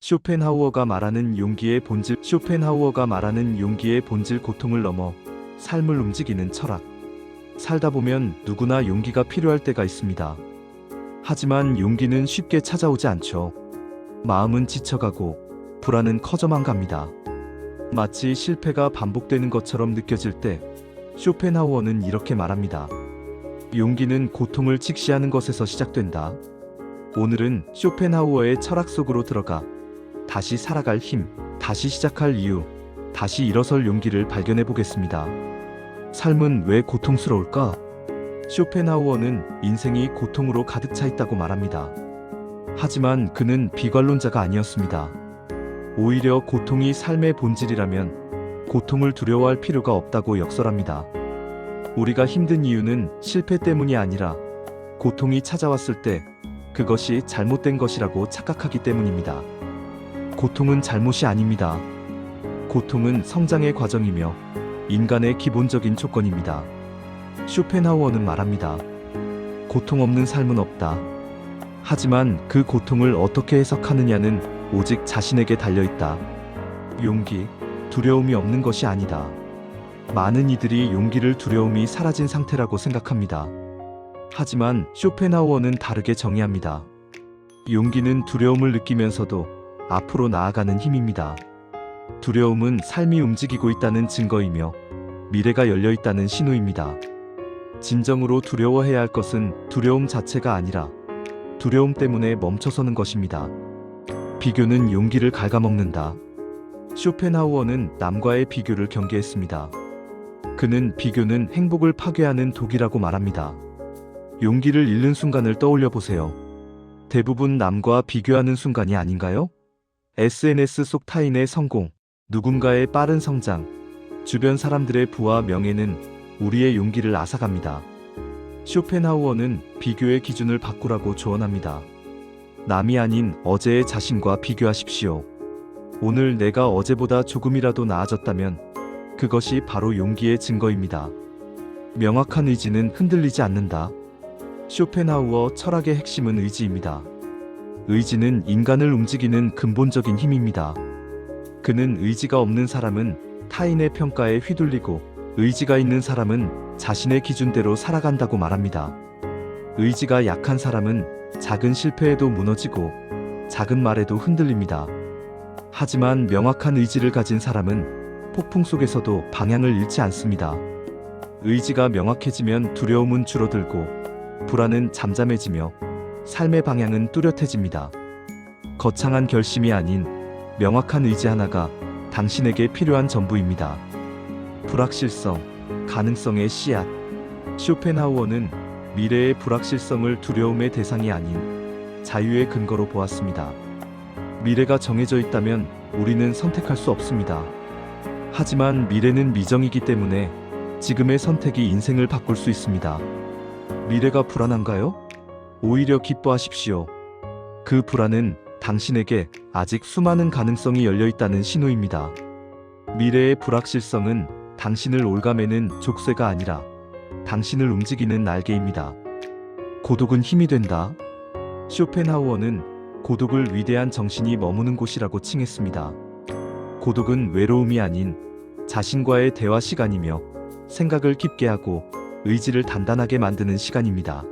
쇼펜하우어가 말하는 용기의 본질 고통을 넘어 삶을 움직이는 철학. 살다 보면 누구나 용기가 필요할 때가 있습니다. 하지만 용기는 쉽게 찾아오지 않죠. 마음은 지쳐가고 불안은 커져만 갑니다. 마치 실패가 반복되는 것처럼 느껴질 때 쇼펜하우어는 이렇게 말합니다. 용기는 고통을 직시하는 것에서 시작된다. 오늘은 쇼펜하우어의 철학 속으로 들어가 다시 살아갈 힘, 다시 시작할 이유, 다시 일어설 용기를 발견해 보겠습니다. 삶은 왜 고통스러울까? 쇼펜하우어는 인생이 고통으로 가득 차 있다고 말합니다. 하지만 그는 비관론자가 아니었습니다. 오히려 고통이 삶의 본질이라면 고통을 두려워할 필요가 없다고 역설합니다. 우리가 힘든 이유는 실패 때문이 아니라 고통이 찾아왔을 때 그것이 잘못된 것이라고 착각하기 때문입니다. 고통은 잘못이 아닙니다. 고통은 성장의 과정이며 인간의 기본적인 조건입니다. 쇼펜하우어는 말합니다. 고통 없는 삶은 없다. 하지만 그 고통을 어떻게 해석하느냐는 오직 자신에게 달려있다. 용기, 두려움이 없는 것이 아니다. 많은 이들이 용기를 두려움이 사라진 상태라고 생각합니다. 하지만 쇼펜하우어는 다르게 정의합니다. 용기는 두려움을 느끼면서도 앞으로 나아가는 힘입니다. 두려움은 삶이 움직이고 있다는 증거이며 미래가 열려 있다는 신호입니다. 진정으로 두려워해야 할 것은 두려움 자체가 아니라 두려움 때문에 멈춰서는 것입니다. 비교는 용기를 갉아먹는다. 쇼펜하우어는 남과의 비교를 경계했습니다. 그는 비교는 행복을 파괴하는 독이라고 말합니다. 용기를 잃는 순간을 떠올려 보세요. 대부분 남과 비교하는 순간이 아닌가요? SNS 속 타인의 성공, 누군가의 빠른 성장, 주변 사람들의 부와 명예는 우리의 용기를 앗아갑니다. 쇼펜하우어는 비교의 기준을 바꾸라고 조언합니다. 남이 아닌 어제의 자신과 비교하십시오. 오늘 내가 어제보다 조금이라도 나아졌다면 그것이 바로 용기의 증거입니다. 명확한 의지는 흔들리지 않는다. 쇼펜하우어 철학의 핵심은 의지입니다. 의지는 인간을 움직이는 근본적인 힘입니다. 그는 의지가 없는 사람은 타인의 평가에 휘둘리고 의지가 있는 사람은 자신의 기준대로 살아간다고 말합니다. 의지가 약한 사람은 작은 실패에도 무너지고 작은 말에도 흔들립니다. 하지만 명확한 의지를 가진 사람은 폭풍 속에서도 방향을 잃지 않습니다. 의지가 명확해지면 두려움은 줄어들고 불안은 잠잠해지며 삶의 방향은 뚜렷해집니다. 거창한 결심이 아닌 명확한 의지 하나가 당신에게 필요한 전부입니다. 불확실성, 가능성의 씨앗. 쇼펜하우어는 미래의 불확실성을 두려움의 대상이 아닌 자유의 근거로 보았습니다. 미래가 정해져 있다면 우리는 선택할 수 없습니다. 하지만 미래는 미정이기 때문에 지금의 선택이 인생을 바꿀 수 있습니다. 미래가 불안한가요? 오히려 기뻐하십시오. 그 불안은 당신에게 아직 수많은 가능성이 열려 있다는 신호입니다. 미래의 불확실성은 당신을 올가매는 족쇄가 아니라 당신을 움직이는 날개입니다. 고독은 힘이 된다. 쇼펜하우어는 고독을 위대한 정신이 머무는 곳이라고 칭했습니다. 고독은 외로움이 아닌 자신과의 대화 시간이며 생각을 깊게 하고 의지를 단단하게 만드는 시간입니다.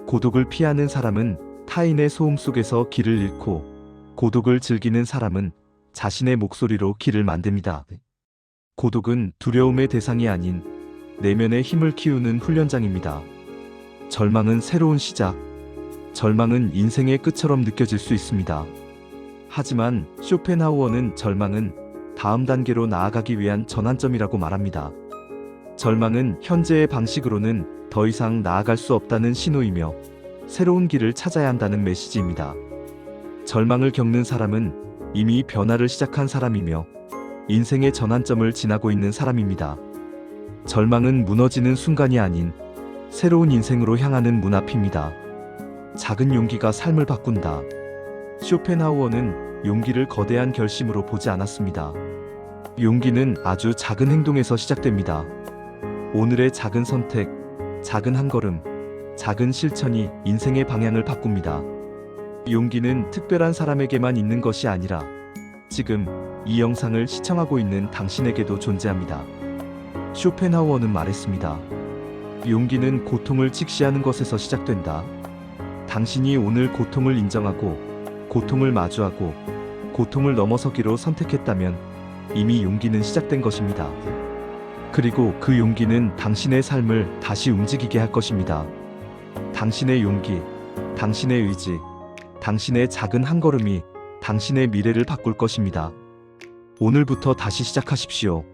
고독을 피하는 사람은 타인의 소음 속에서 길을 잃고 고독을 즐기는 사람은 자신의 목소리로 길을 만듭니다. 고독은 두려움의 대상이 아닌 내면의 힘을 키우는 훈련장입니다. 절망은 새로운 시작, 절망은 인생의 끝처럼 느껴질 수 있습니다. 하지만 쇼펜하우어는 절망은 다음 단계로 나아가기 위한 전환점이라고 말합니다. 절망은 현재의 방식으로는 더 이상 나아갈 수 없다는 신호이며 새로운 길을 찾아야 한다는 메시지입니다. 절망을 겪는 사람은 이미 변화를 시작한 사람이며 인생의 전환점을 지나고 있는 사람입니다. 절망은 무너지는 순간이 아닌 새로운 인생으로 향하는 문 앞입니다. 작은 용기가 삶을 바꾼다. 쇼펜하우어는 용기를 거대한 결심으로 보지 않았습니다. 용기는 아주 작은 행동에서 시작됩니다. 오늘의 작은 선택, 작은 한 걸음, 작은 실천이 인생의 방향을 바꿉니다. 용기는 특별한 사람에게만 있는 것이 아니라 지금 이 영상을 시청하고 있는 당신에게도 존재합니다. 쇼펜하우어는 말했습니다. 용기는 고통을 직시하는 것에서 시작된다. 당신이 오늘 고통을 인정하고 고통을 마주하고 고통을 넘어서기로 선택했다면 이미 용기는 시작된 것입니다. 그리고 그 용기는 당신의 삶을 다시 움직이게 할 것입니다. 당신의 용기, 당신의 의지, 당신의 작은 한 걸음이 당신의 미래를 바꿀 것입니다. 오늘부터 다시 시작하십시오.